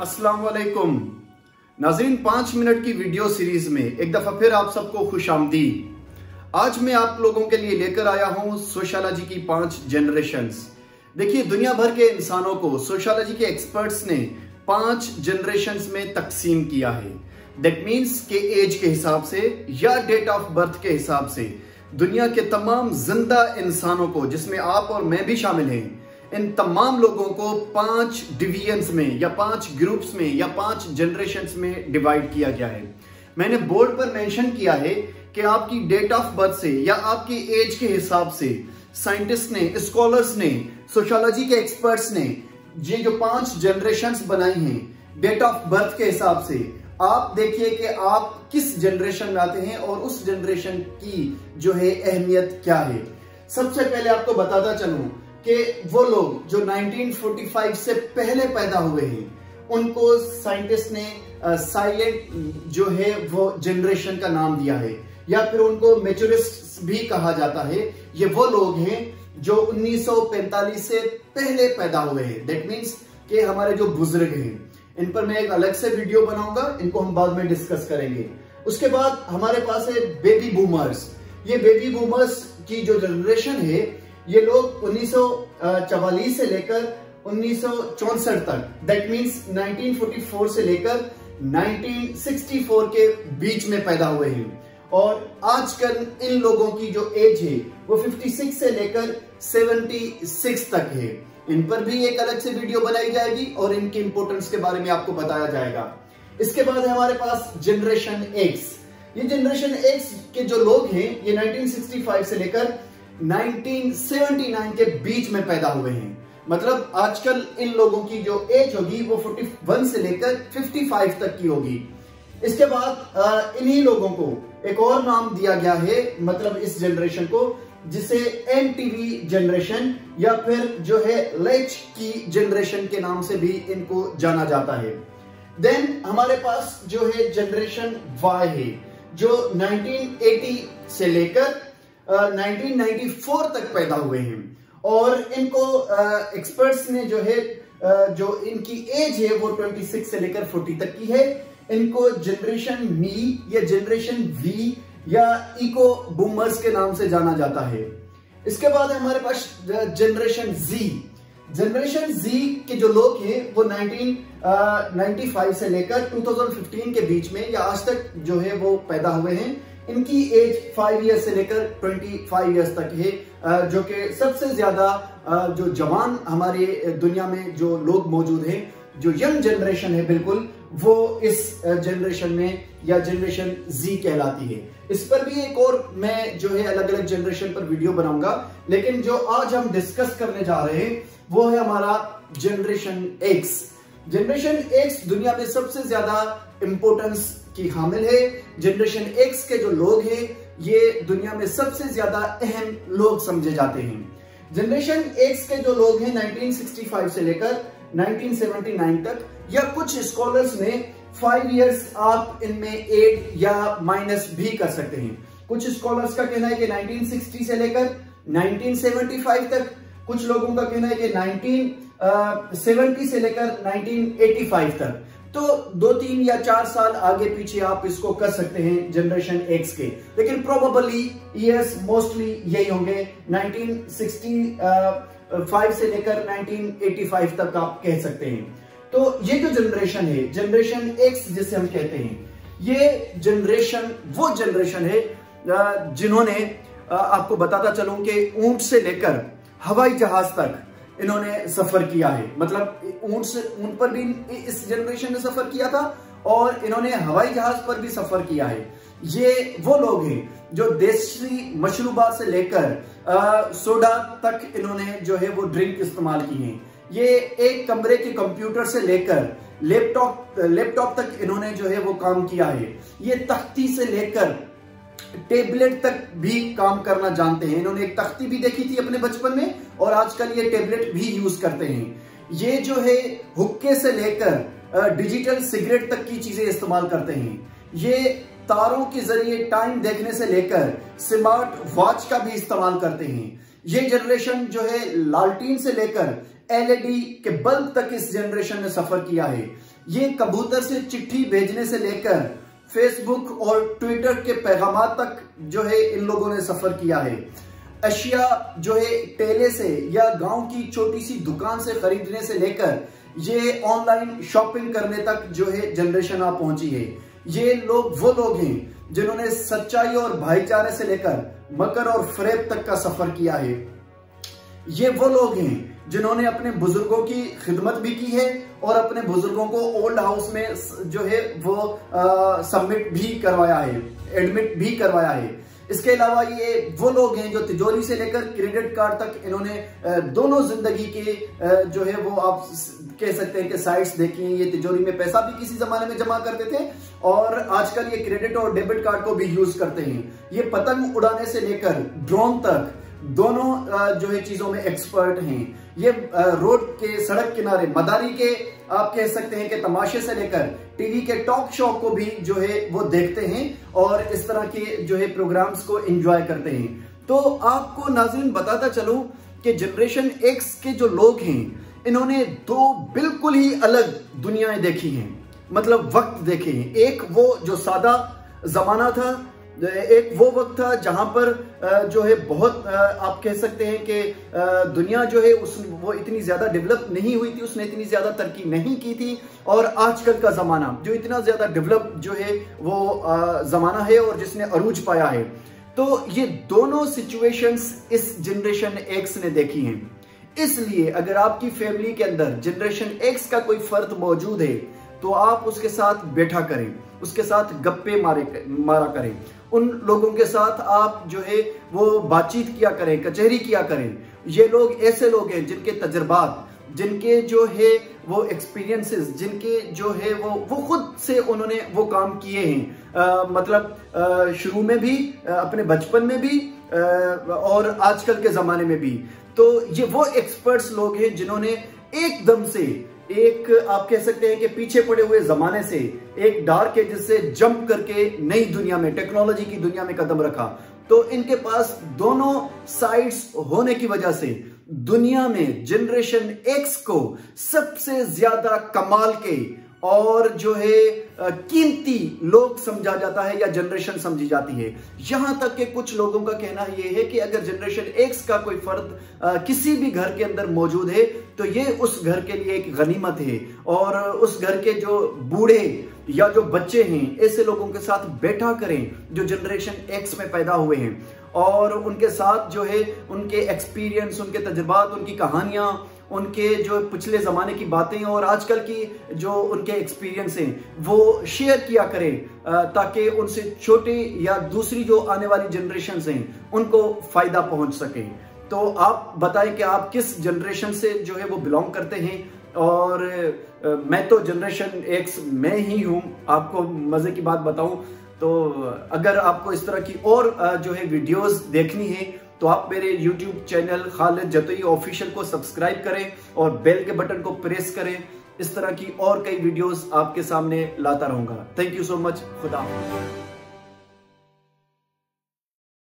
अस्सलाम वालेकुम नाज़रीन, 5 मिनट की वीडियो सीरीज में एक दफा फिर आप सबको खुशामदीद। आज मैं आप लोगों के लिए लेकर आया हूं सोशियोलॉजी की 5 जनरेशंस। देखिए, दुनिया भर के इंसानों को सोशियोलॉजी के एक्सपर्ट्स ने 5 जनरेशंस में तकसीम किया है। दैट मीन्स के एज के हिसाब से या डेट ऑफ बर्थ के हिसाब से दुनिया के तमाम जिंदा इंसानों को, जिसमें आप और मैं भी शामिल हैं, इन तमाम लोगों को 5 डिवीजन्स में या 5 ग्रुप्स में या 5 जनरेशंस में डिवाइड किया गया है। मैंने बोर्ड पर मेंशन किया है कि आपकी डेट ऑफ बर्थ से या आपकी एज के हिसाब से साइंटिस्ट ने, स्कॉलर्स ने, सोशियोलॉजी के एक्सपर्ट्स ने ये जो 5 जनरेशंस बनाई हैं डेट ऑफ बर्थ के हिसाब से, आप देखिए कि आप किस जनरेशन में आते हैं और उस जनरेशन की जो है अहमियत क्या है। सबसे पहले आपको बताता चलूं कि वो लोग जो 1945 से पहले पैदा हुए हैं उनको साइंटिस्ट ने साइलेंट जो है वो जनरेशन का नाम दिया है, या फिर उनको मैच्योरिस्ट भी कहा जाता है। ये वो लोग हैं जो 1945 से पहले पैदा हुए हैं। दैट मीन्स कि हमारे जो बुजुर्ग हैं, इन पर मैं एक अलग से वीडियो बनाऊंगा, इनको हम बाद में डिस्कस करेंगे। उसके बाद हमारे पास है बेबी बूमर्स। ये बेबी बूमर्स की जो जनरेशन है, ये लोग 1944 से लेकर 1964 तक, दैट मीन्स 1944 से लेकर 1964 के बीच में पैदा हुए हैं। और आजकल इन लोगों की जो एज है वो 56 से लेकर 76 तक है। इन पर भी एक अलग से वीडियो बनाई जाएगी और इनकी इंपोर्टेंस के बारे में आपको बताया जाएगा। इसके बाद है हमारे पास जनरेशन एक्स। ये जनरेशन एक्स के जो लोग हैं ये 1965 से लेकर 1979 के बीच में पैदा हुए हैं। मतलब आजकल इन लोगों की जो एज होगी वो 41 से लेकर 55 तक की होगी। इसके बाद इन्हीं लोगों को एक और नाम दिया गया है, मतलब इस जनरेशन को, जिसे एमटीवी जनरेशन या फिर जो है लेच की जनरेशन के नाम से भी इनको जाना जाता है। देन हमारे पास जो है जनरेशन वाई है, जो 1980 से लेकर 1994 तक पैदा हुए हैं। और इनको एक्सपर्ट्स ने जो है जो इनकी एज है वो 26 से लेकर 40 तक की है। इनको जनरेशन मी या जनरेशन वी या इको बूमर्स के नाम से जाना जाता है। इसके बाद हमारे पास जनरेशन जी। जनरेशन जी के जो लोग हैं वो 1995 से लेकर 2015 के बीच में या आज तक जो है वो पैदा हुए हैं। इनकी एज 5 ईयर्स से लेकर 25 ईयर्स तक है, जो कि सबसे ज्यादा जो जवान हमारे दुनिया में जो लोग मौजूद हैं, जो यंग जनरेशन है बिल्कुल, वो इस जनरेशन में या जनरेशन जी कहलाती है। इस पर भी एक और मैं जो है अलग अलग जनरेशन पर वीडियो बनाऊंगा, लेकिन जो आज हम डिस्कस करने जा रहे हैं वो है हमारा जनरेशन एक्स। जनरेशन एक्स दुनिया में सबसे ज्यादा इंपोर्टेंस की हामिल है। जनरेशन एक्स के जो लोग हैं ये दुनिया में सबसे ज्यादा अहम लोग समझे जाते हैं। जनरेशन एक्स के जो लोग हैं 1965 से लेकर 1979 तक, या कुछ स्कॉलर्स ने 5 इयर्स आप इनमें एड या माइनस भी कर सकते हैं। कुछ स्कॉलर्स का कहना है कि 1960 से लेकर 1975 तक, कुछ लोगों का कहना है कि 1970 से लेकर 1985 तक। तो 2, 3 या 4 साल आगे पीछे आप इसको कर सकते हैं जनरेशन एक्स के, लेकिन प्रोबेबली ईयर्स मोस्टली यही होंगे 1965 से लेकर 1985 तक आप कह सकते हैं। तो ये जो जनरेशन है, जनरेशन एक्स जिसे हम कहते हैं, ये जनरेशन वो जनरेशन है जिन्होंने, आपको बताता चलूं कि ऊंट से लेकर हवाई जहाज तक इन्होंने सफर किया है। मतलब ऊंट पर भी इस जनरेशन ने सफर किया था और इन्होंने हवाई जहाज पर भी सफर किया है। ये वो लोग हैं जो देसी मशरूबात से लेकर सोडा तक इन्होंने जो है वो ड्रिंक इस्तेमाल की है। ये एक कमरे के कंप्यूटर से लेकर लैपटॉप तक इन्होंने जो है वो काम किया है। ये तख्ती से लेकर टेबलेट तक भी काम करना जानते हैं। इन्होंने एक तख्ती भी देखी थी अपने बचपन में और आजकल ये टेबलेट भी यूज करते हैं। ये जो है हुक्के से लेकर डिजिटल सिगरेट तक की चीजें इस्तेमाल करते हैं। ये तारों के जरिए टाइम देखने से लेकर स्मार्ट वॉच का भी इस्तेमाल करते हैं। ये जनरेशन जो है लालटीन से लेकर एलईडी के बल्ब तक इस जनरेशन ने सफर किया है। ये कबूतर से चिट्ठी भेजने से लेकर फेसबुक और ट्विटर के पैगामात तक जो है इन लोगों ने सफर किया है। अशिया जो है ठेले से या गांव की छोटी सी दुकान से खरीदने से लेकर ये ऑनलाइन शॉपिंग करने तक जो है जनरेशन आ पहुंची है। ये लोग वो लोग हैं जिन्होंने सच्चाई और भाईचारे से लेकर मकर और फरेब तक का सफर किया है। ये वो लोग हैं जिन्होंने अपने बुजुर्गों की खिदमत भी की है और अपने बुजुर्गों को ओल्ड हाउस में जो है वो सबमिट भी करवाया है, एडमिट भी करवाया है। इसके अलावा ये वो लोग हैं जो तिजोरी से लेकर क्रेडिट कार्ड तक इन्होंने दोनों जिंदगी के जो है वो आप कह सकते हैं कि साइट्स देखी हैं। ये तिजोरी में पैसा भी किसी जमाने में जमा करते थे और आजकल ये क्रेडिट और डेबिट कार्ड को भी यूज करते हैं। ये पतंग उड़ाने से लेकर ड्रोन तक दोनों जो है चीजों में एक्सपर्ट हैं। ये रोड के सड़क किनारे मदारी के आप कह सकते हैं कि तमाशे से लेकर टीवी के टॉक शो को भी जो है वो देखते हैं और इस तरह के जो है प्रोग्राम्स को एंजॉय करते हैं। तो आपको नाज़रीन बताता चलूं कि जनरेशन एक्स के जो लोग हैं इन्होंने दो बिल्कुल ही अलग दुनियाएं देखी हैं, मतलब वक्त देखे हैं। एक वो जो सादा जमाना था, एक वो वक्त था जहां पर जो है बहुत आप कह सकते हैं कि दुनिया जो है वो इतनी ज्यादा डेवलप नहीं हुई थी, उसने इतनी ज्यादा तरक्की नहीं की थी। और आजकल का जमाना जो इतना ज्यादा डेवलप जो है वो जमाना है और जिसने अरूज पाया है। तो ये दोनों सिचुएशंस इस जनरेशन एक्स ने देखी हैं। इसलिए अगर आपकी फैमिली के अंदर जनरेशन एक्स का कोई फर्द मौजूद है तो आप उसके साथ बैठा करें, उसके साथ गप्पे मारा करें, उन लोगों के साथ आप जो है वो बातचीत किया करें, कचहरी किया करें। ये लोग ऐसे लोग हैं जिनके तजर्बात, जिनके जो है वो एक्सपीरियंसेस, जिनके जो है वो खुद से उन्होंने वो काम किए हैं, मतलब शुरू में भी, अपने बचपन में भी और आजकल के जमाने में भी। तो ये वो एक्सपर्ट्स लोग हैं जिन्होंने एकदम से एक आप कह सकते हैं कि पीछे पड़े हुए जमाने से एक डार्क एजेस से जंप करके नई दुनिया में, टेक्नोलॉजी की दुनिया में कदम रखा। तो इनके पास दोनों साइड्स होने की वजह से दुनिया में जनरेशन एक्स को सबसे ज्यादा कमाल के और जो है कीमती लोग समझा जाता है या जनरेशन समझी जाती है। यहां तक कि कुछ लोगों का कहना यह है कि अगर जनरेशन एक्स का कोई फर्द किसी भी घर के अंदर मौजूद है तो ये उस घर के लिए एक गनीमत है और उस घर के जो बूढ़े या जो बच्चे हैं ऐसे लोगों के साथ बैठा करें जो जनरेशन एक्स में पैदा हुए हैं और उनके साथ जो है उनके एक्सपीरियंस, उनके तजुर्बात, उनकी कहानियां, उनके जो पिछले ज़माने की बातें और आजकल की जो उनके एक्सपीरियंस हैं वो शेयर किया करें ताकि उनसे छोटे या दूसरी जो आने वाली जनरेशन्स हैं उनको फ़ायदा पहुंच सके। तो आप बताएं कि आप किस जनरेशन से जो है वो बिलोंग करते हैं। और मैं तो जनरेशन एक्स में ही हूँ। आपको मज़े की बात बताऊँ तो अगर आपको इस तरह की और जो है वीडियोस देखनी है तो आप मेरे YouTube channel Khalid Jatoi official को सब्सक्राइब करें और बेल के बटन को प्रेस करें। इस तरह की और कई वीडियोस आपके सामने लाता रहूंगा। Thank you so much. खुदा हाफिज़।